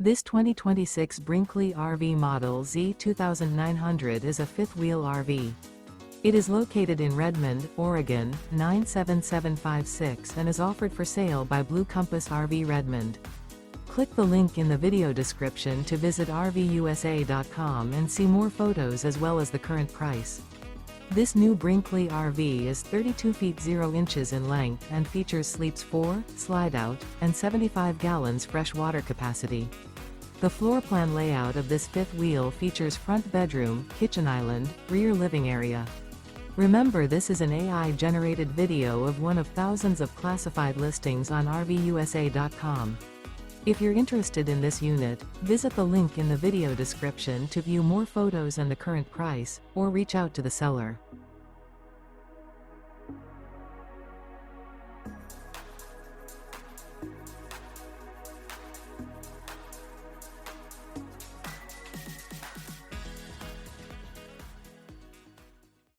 This 2026 Brinkley RV Model Z 2900 is a fifth-wheel RV. It is located in Redmond, Oregon, 97756 and is offered for sale by Blue Compass RV Redmond. Click the link in the video description to visit RVUSA.com and see more photos as well as the current price. This new Brinkley RV is 32 feet 0 inches in length and features sleeps 4, slide-out, and 75 gallons fresh water capacity. The floor plan layout of this fifth wheel features front bedroom, kitchen island, rear living area. Remember, this is an AI-generated video of one of thousands of classified listings on RVUSA.com. If you're interested in this unit, visit the link in the video description to view more photos and the current price, or reach out to the seller.